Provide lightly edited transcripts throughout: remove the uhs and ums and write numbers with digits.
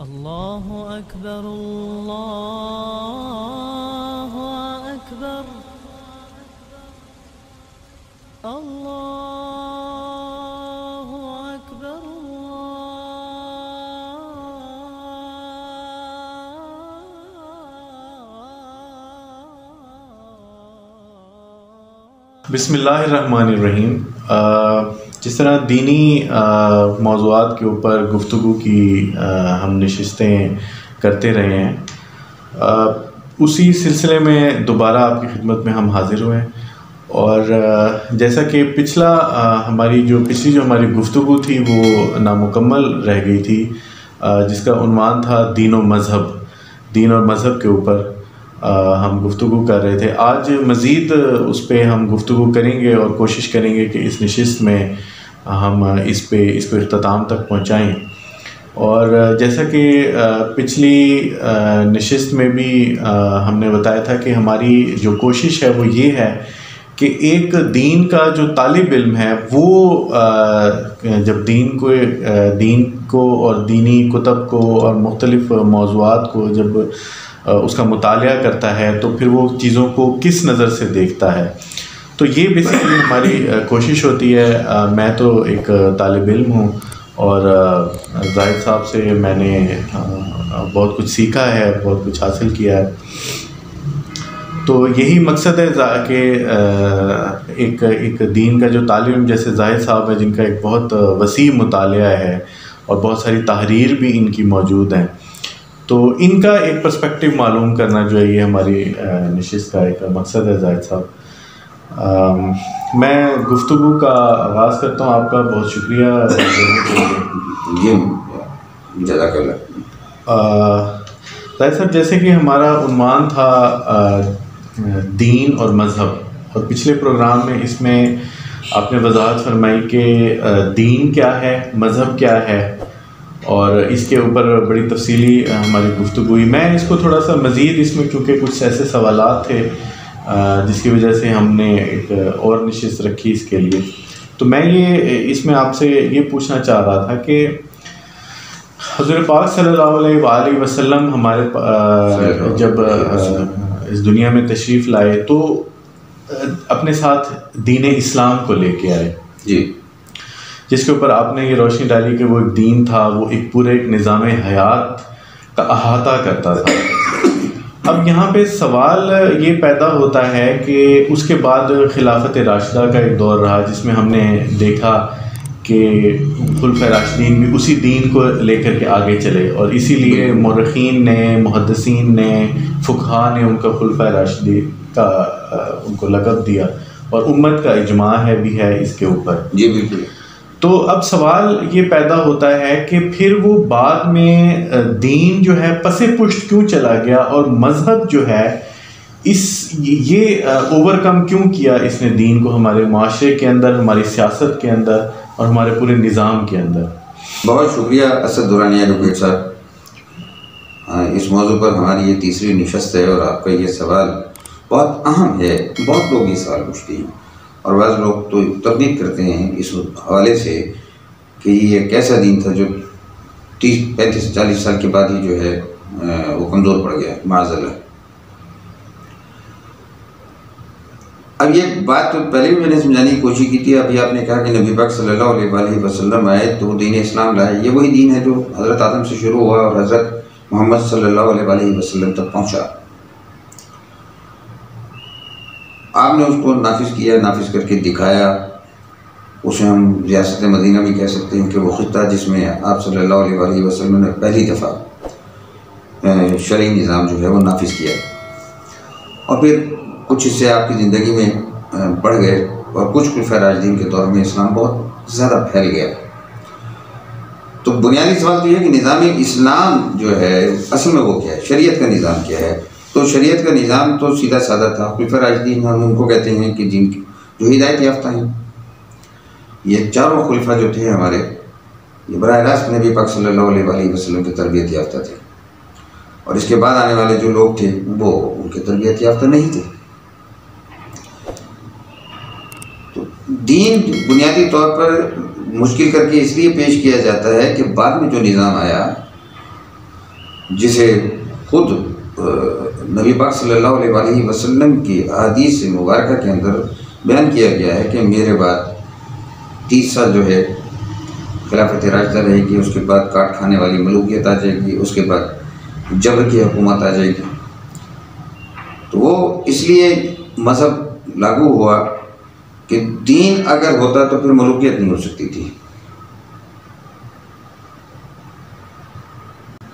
اللہ اکبر اللہ اکبر اللہ اکبر بسم اللہ الرحمن الرحیم۔ جس طرح دینی موضوعات کے اوپر گفتگو کی ہم نشستیں کرتے رہے ہیں، اسی سلسلے میں دوبارہ آپ کی خدمت میں ہم حاضر ہوئے ہیں، اور جیسا کہ پچھلی جو ہماری گفتگو تھی وہ نامکمل رہ گئی تھی، جس کا عنوان تھا دین اور مذہب کے اوپر ہم گفتگو کر رہے تھے۔ آج مزید اس پہ ہم گفتگو کریں گے اور کوشش کریں گے کہ اس نشست میں ہم اس کو اختتام تک پہنچائیں۔ اور جیسا کہ پچھلی نشست میں بھی ہم نے بتایا تھا کہ ہماری جو کوشش ہے وہ یہ ہے کہ ایک دین کا جو طالب علم ہے وہ جب دین کو اور دینی کتب کو اور مختلف موضوعات کو جب اس کا مطالعہ کرتا ہے تو پھر وہ چیزوں کو کس نظر سے دیکھتا ہے۔ تو یہ بیسیکلی ہماری کوشش ہوتی ہے۔ میں تو ایک طالب علم ہوں اور زاہد صاحب سے میں نے بہت کچھ سیکھا ہے، بہت کچھ حاصل کیا ہے۔ تو یہی مقصد ہے کہ ایک دین کا جو طالب علم جیسے زاہد صاحب ہے، جن کا ایک بہت وسیع مطالعہ ہے اور بہت ساری تحریر بھی ان کی موجود ہیں، تو ان کا ایک پرسپیکٹیو معلوم کرنا جو ہے یہ ہماری نشست کا ایک مقصد ہے۔ زاہد صاحب، میں گفتگو کا آغاز کرتا ہوں۔ آپ کا بہت شکریہ۔ جی جزاک اللہ۔ زاہد صاحب، جیسے کہ ہمارا عنوان تھا دین اور مذہب، اور پچھلے پروگرام میں اس میں آپ نے وضاحت فرمائی کہ دین کیا ہے، مذہب کیا ہے، اور اس کے اوپر بڑی تفصیلی ہماری گفتگو ہوئی۔ میں اس کو تھوڑا سا مزید اس میں چونکہ کچھ ایسے سوالات تھے جس کی وجہ سے ہم نے ایک اور نشست رکھی اس کے لیے، تو میں اس میں آپ سے یہ پوچھنا چاہ رہا تھا کہ حضور پاک صلی اللہ علیہ وآلہ وسلم ہمارے جب اس دنیا میں تشریف لائے تو اپنے ساتھ دین اسلام کو لے کے آئے، جی، جس کے اوپر آپ نے یہ روشنی ڈالی کہ وہ ایک دین تھا، وہ ایک پورے نظام حیات کا احاطہ کرتا تھا۔ اب یہاں پہ سوال یہ پیدا ہوتا ہے کہ اس کے بعد خلافت راشدہ کا ایک دور رہا جس میں ہم نے دیکھا کہ خلفائے راشدین بھی اسی دین کو لے کر کے آگے چلے، اور اسی لیے مورخین نے، محدثین نے، فقہا نے ان کا خلفائے راشدین کا ان کو لقب دیا، اور امت کا اجماع بھی ہے اس کے اوپر۔ جی بالکل۔ تو اب سوال یہ پیدا ہوتا ہے کہ پھر وہ بعد میں دین جو ہے پس پشت کیوں چلا گیا، اور مذہب جو ہے یہ اوور کم کیوں کیا اس نے دین کو ہمارے معاشرے کے اندر، ہماری سیاست کے اندر اور ہمارے پورے نظام کے اندر۔ بہت شکریہ اسد درانی ایڈوکیٹ صاحب۔ اس موضوع پر ہماری یہ تیسری نشست ہے، اور آپ کا یہ سوال بہت اہم ہے۔ بہت لوگ یہ سوال پوچھتے ہیں، اور بعض لوگ تو تردید کرتے ہیں اس حوالے سے کہ یہ ایک ایسا دین تھا جو 30-35-40 سال کے بعد ہی جو ہے وہ کمزور پڑ گیا، معاذ اللہ۔ اب یہ بات تو پہلے بھی میں نے سمجھانے کی کوشش کی تھی۔ ابھی آپ نے کہا کہ نبی پاک صلی اللہ علیہ وآلہ وسلم آئے تو دین اسلام لائے۔ یہ وہی دین ہے جو حضرت آدم سے شروع ہوا اور حضرت محمد صلی اللہ علیہ وآلہ وسلم تک پہنچا۔ آپ نے اس کو نافذ کیا، نافذ کر کے دکھایا۔ اسے ہم ریاست مدینہ بھی کہہ سکتے ہیں کہ وہ خطہ جس میں آپ صلی اللہ علیہ وآلہ وسلم نے پہلی دفعہ شرعی نظام جو ہے وہ نافذ کیا، اور پھر کچھ حصے آپ کی زندگی میں بڑھ گئے، اور کچھ خلفائے راشدین کے دور میں اسلام بہت زیادہ پھیل گیا۔ تو بنیادی سوال تو یہ ہے کہ نظام اسلام جو ہے اصل میں وہ کیا ہے، شریعت کا نظام کیا ہے؟ تو شریعت کا نظام تو سیدھا سادہ تھا۔ خلفائے راشدین ہم ان کو کہتے ہیں کہ جن جو ہدایت یافتہ ہیں۔ یہ چاروں خلفاء جو تھے ہمارے، یہ براہ راست نبی پاک صلی اللہ علیہ وآلہ وسلم کے تربیت یافتہ تھے، اور اس کے بعد آنے والے جو لوگ تھے وہ ان کے تربیت یافتہ نہیں تھے۔ تو دین بنیادی طور پر مشکل کر کے اس لیے پیش کیا جاتا ہے کہ بعد میں جو نظام آیا جسے خود نبی پاک صلی اللہ علیہ وسلم کی احادیث مبارکہ کے اندر بیان کیا گیا ہے کہ میرے بعد 30 سال جو ہے خلافت راشدہ رہے گی، اس کے بعد کاٹ کھانے والی ملوکیت آ جائے گی، اس کے بعد جبر کی حکومت آ جائے گی۔ تو وہ اس لیے مذہب لاگو ہوا کہ دین اگر ہوتا تو پھر ملوکیت نہیں ہو سکتی تھی۔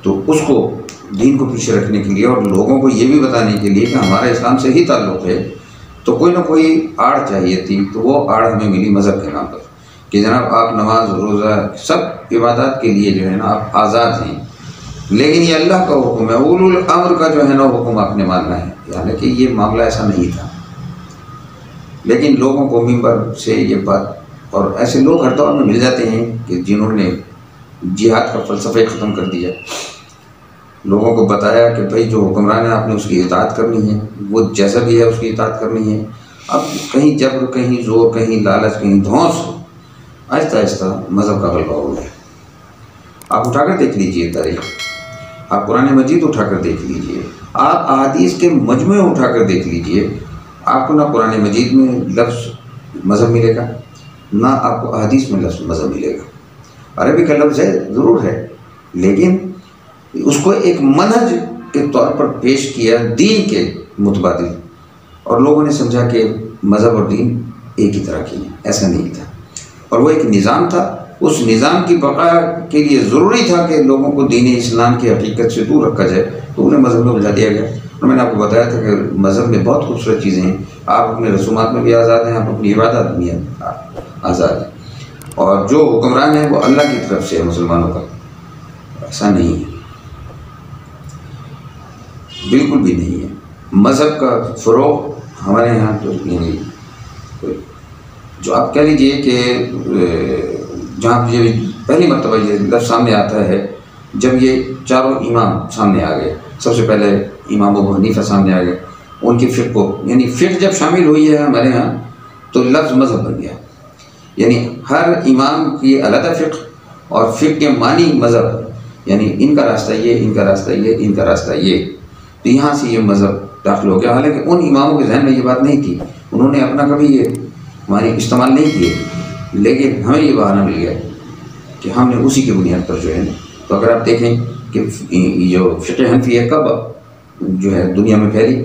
تو اس کو دین کو پیچھے رکھنے کے لیے اور لوگوں کو یہ بھی بتانے کے لیے کہ ہمارا اسلام سے ہی تعلق ہے، تو کوئی نہ کوئی آڑ چاہیے تھی، تو وہ آڑ ہمیں ملی مذہب کے نام پر کہ جناب آپ نماز روزہ سب عبادات کے لیے جو ہے نا آپ آزاد ہیں، لیکن یہ اللہ کا حکم ہے، اولو الامر کا جو ہے نا حکم آپ نے ماننا ہے۔ یعنی کہ یہ معاملہ ایسا نہیں تھا، لیکن لوگوں کو منبر سے یہ بات، اور ایسے لوگ ہر دور میں مل جاتے ہیں کہ جنہوں نے جہاد کا فلسفہ ختم کر دیا، لوگوں کو بتایا کہ بھائی جو حکمران ہے آپ نے اس کی اطاعت کرنی ہے، وہ جیسا بھی ہے اس کی اطاعت کرنی ہے۔ اب کہیں جبر، کہیں زور، کہیں لالچ، کہیں دھونس، آہستہ آہستہ مذہب کا غلبہ ہو گیا۔ آپ اٹھا کر دیکھ لیجئے تاریخ، آپ قرآن مجید اٹھا کر دیکھ لیجئے، آپ احادیث کے مجموعے اٹھا کر دیکھ لیجئے، آپ کو نہ قرآن مجید میں لفظ مذہب ملے گا، نہ آپ کو احادیث میں لفظ مذہب ملے گا۔ عربی کا لفظ ہے ضرور ہے، لیکن اس کو ایک منہج کے طور پر پیش کیا دین کے متبادل، اور لوگوں نے سمجھا کہ مذہب اور دین ایک ہی طرح کی ہیں۔ ایسا نہیں تھا، اور وہ ایک نظام تھا، اس نظام کی بقا کے لیے ضروری تھا کہ لوگوں کو دین اسلام کی حقیقت سے دور رکھا جائے، تو انہیں مذہب میں الجھا دیا گیا۔ اور میں نے آپ کو بتایا تھا کہ مذہب میں بہت خوبصورت چیزیں ہیں، آپ اپنے رسومات میں بھی آزاد ہیں، آپ اپنی عبادات میں آزاد ہیں، اور جو حکمران ہے وہ اللہ کی طرف سے ہے مسلمانوں کا، ایسا نہیں ہے، بالکل بھی نہیں ہے۔ مذہب کا فروغ ہمارے یہاں تو یعنی جو آپ کہہ لیجئے کہ جہاں یہ پہلی مرتبہ یہ لفظ سامنے آتا ہے جب یہ چاروں امام سامنے آ گئے، سب سے پہلے امام ابو حنیفہ سامنے آ گئے، ان کی فقہ کو، یعنی فقہ جب شامل ہوئی ہے ہمارے ہاں تو لفظ مذہب بن گیا، یعنی ہر امام کی علیحدہ فقہ اور فقہ کے معنی مذہب، یعنی ان کا راستہ یہ، ان کا راستہ یہ، ان کا راستہ یہ، تو یہاں سے یہ مذہب داخل ہو گیا۔ حالانکہ ان اماموں کے ذہن میں یہ بات نہیں تھی، انہوں نے اپنا کبھی یہ ہماری استعمال نہیں کیے، لیکن ہمیں یہ بہانہ مل گیا کہ ہم نے اسی کی بنیاد پر جو ہے نا، تو اگر آپ دیکھیں کہ جو فقہ حنفیہ کب جو ہے دنیا میں پھیلی،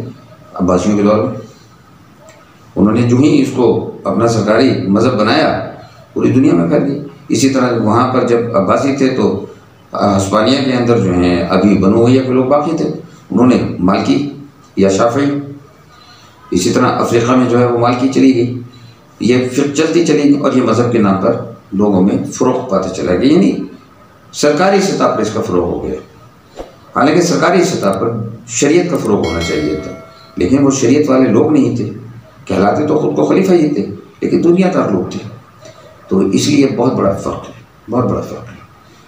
عباسیوں کے دور میں، انہوں نے جو ہی اس کو اپنا سرکاری مذہب بنایا پوری دنیا میں پھیل گئی۔ اسی طرح وہاں پر جب عباسی تھے تو ہسپانیہ کے اندر جو ہیں ابھی بنو امیہ کے لوگ باقی تھے، انہوں نے مالکی یا شافعی، اسی طرح افریقہ میں جو ہے وہ مالکی چلی گئی، یہ فقہ چلتی چلی گئی، اور یہ مذہب کے نام پر لوگوں میں فروغ پاتے چلا گیا، یعنی سرکاری سطح پر اس کا فروغ ہو گیا۔ حالانکہ سرکاری سطح پر شریعت کا فروغ ہونا چاہیے تھا، لیکن وہ شریعت والے لوگ نہیں تھے، کہلاتے تو خود کو خلیفہ ہی تھے، لیکن دنیا دار لوگ تھے، تو اس لیے بہت بڑا فرق ہے، بہت بڑا فرق ہے۔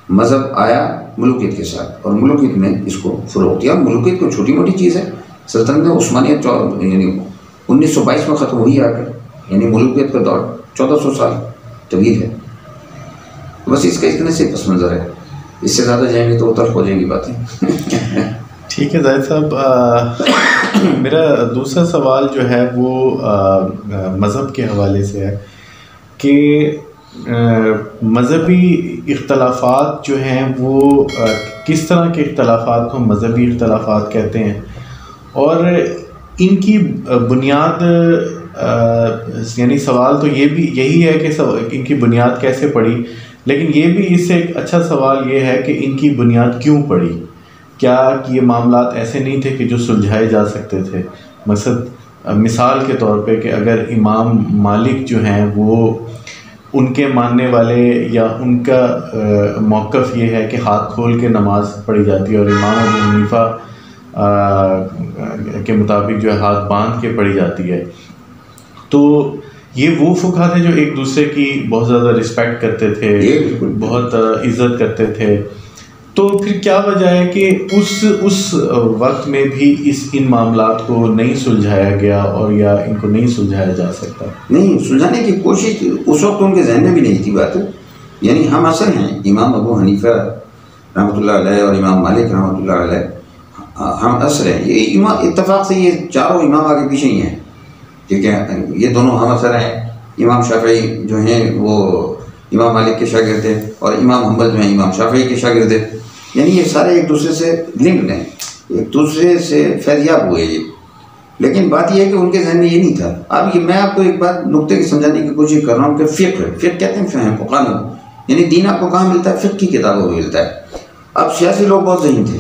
مذہب آیا ملوکیت کے ساتھ، اور ملوکیت نے اس کو فروغ دیا۔ ملوکیت کوئی چھوٹی موٹی چیز ہے، سلطنت عثمانیہ یعنی 1922 میں ختم ہوئی آ کر، یعنی ملوکیت کا دور 1400 سال طویل ہے، بس اس کا اتنے سے پس منظر ہے، اس سے زیادہ جائیں گے تو تلخ ہو جائیں گی باتیں۔ ٹھیک ہے زاہد صاحب، میرا دوسرا سوال جو ہے وہ مذہب کے حوالے سے ہے کہ مذہبی اختلافات جو ہیں وہ کس طرح کے اختلافات کو مذہبی اختلافات کہتے ہیں، اور ان کی بنیاد، یعنی سوال تو یہ بھی یہی ہے کہ ان کی بنیاد کیسے پڑی، لیکن یہ بھی اس سے ایک اچھا سوال یہ ہے کہ ان کی بنیاد کیوں پڑی؟ کیا یہ معاملات ایسے نہیں تھے کہ جو سلجھائے جا سکتے تھے؟ مثال کے طور پہ کہ اگر امام مالک جو ہیں وہ ان کے ماننے والے یا ان کا موقف یہ ہے کہ ہاتھ کھول کے نماز پڑھی جاتی ہے، اور امام ابو حنیفہ کے مطابق جو ہے ہاتھ باندھ کے پڑھی جاتی ہے، تو یہ وہ فقہ تھے جو ایک دوسرے کی بہت زیادہ رسپیکٹ کرتے تھے، بہت عزت کرتے تھے، تو پھر کیا وجہ ہے کہ اس وقت میں بھی ان معاملات کو نہیں سلجھایا گیا، اور یا ان کو نہیں سلجھایا جا سکتا؟ نہیں، سلجھانے کی کوشش اس وقت ان کے ذہن میں بھی نہیں تھی بات، یعنی ہم اصل ہیں امام ابو حنیفہ رحمۃ اللہ علیہ اور امام مالک رحمۃ اللہ علیہ ہم عصر ہیں. یہ اتفاق سے یہ چاروں امام آگے پیچھے ہی ہیں، ٹھیک ہے. یہ دونوں ہم عصر ہیں. امام شافعی جو ہیں وہ امام مالک کے شاگرد ہیں، اور امام حنبل جو ہیں امام شافعی کے شاگرد ہیں. یعنی یہ سارے ایک دوسرے سے لنکڈ ہیں، ایک دوسرے سے فیضیاب ہوئے یہ. لیکن بات یہ ہے کہ ان کے ذہن میں یہ نہیں تھا. اب یہ میں آپ کو ایک بات نقطے کی سمجھانے کی کوشش کر رہا ہوں کہ فقہ کہتے ہیں فہم و قانون، یعنی دین آپ کو کہاں ملتا ہے؟ فقہ کی کتابوں میں ملتا ہے. اب سیاسی لوگ بہت ذہین تھے،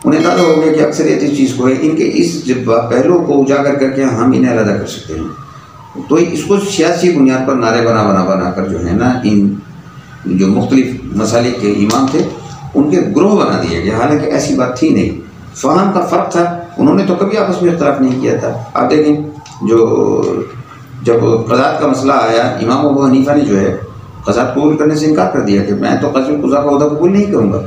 انہیں اندازہ ہو گیا کہ اکثریت اس چیز کو ہے، ان کے اس پہلو کو اجاگر کر کے ہم انہیں علیحدہ کر سکتے ہیں. تو اس کو سیاسی بنیاد پر نعرے بنا کر جو ہے نا، ان جو مختلف مسالک کے امام تھے ان کے گروہ بنا دیا گیا. حالانکہ ایسی بات تھی نہیں، فہم کا فرق تھا. انہوں نے تو کبھی آپس میں اختلاف نہیں کیا تھا. آپ دیکھیں جب قضات کا مسئلہ آیا، امام ابو حنیفہ نے جو ہے قضات قبول کرنے سے انکار کر دیا کہ میں تو قاضی القضاء کا عہدہ قبول نہیں کروں گا.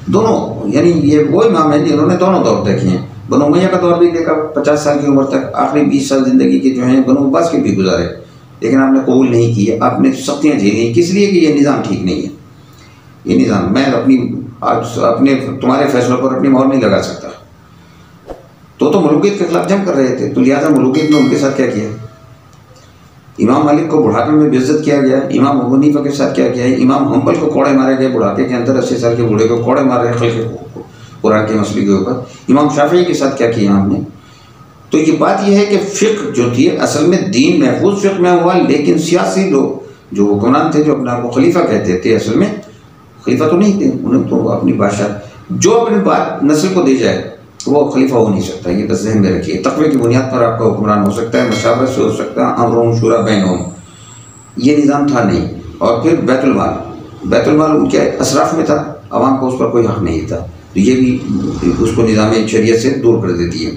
دونوں یعنی یہ وہ امام ہیں جنہوں نے دونوں دور دیکھے ہیں. بنو امیہ کا دور بھی دیکھا 50 سال کی عمر تک، آخری 20 سال زندگی کے جو ہیں بنو عباس کے بھی گزارے، لیکن آپ نے قبول نہیں کیے. آپ نے سختیاں جھیلی، کس لیے کہ یہ نظام ٹھیک نہیں ہے. یہ نظام میں اپنے تمہارے فیصلوں پر اپنی مہر نہیں لگا سکتا. تو ملوکیت کے خلاف جنگ کر رہے تھے، تو لہٰذا ملوکیت نے ان کے ساتھ کیا کیا؟ امام مالک کو بڑھاپے میں بے عزت کیا گیا. امام ابو حنیفہ کے ساتھ کیا کیا ہے؟ امام حنبل کو کوڑے مارے گئے بڑھاپے کے اندر، 80 سال کے بوڑھے کو کوڑے مار رہے خلق قرآن کے مسئلے کے اوپر. امام شافعی کے ساتھ کیا کیا ہم نے؟ تو یہ بات یہ ہے کہ فقہ جو تھی اصل میں دین محفوظ فقہ میں ہوا، لیکن سیاسی لوگ جو حکمران تھے جو اپنے آپ کو خلیفہ کہتے تھے، اصل میں خلیفہ تو نہیں تھے. انہیں تو اپنی بادشاہ جو اپنی بات نسل کو دے جائے وہ خلیفہ ہو نہیں سکتا. یہ بس ذہن میں رکھیے. تقوی کی بنیاد پر آپ کا حکمران ہو سکتا ہے، مشاورت سے ہو سکتا ہے، امرهم شورى بینهم. یہ نظام تھا نہیں. اور پھر بیت المال ان کے اصراف میں تھا، عوام کو اس پر کوئی حق نہیں تھا. تو یہ بھی اس کو نظام شریعت سے دور کر دیتی ہے.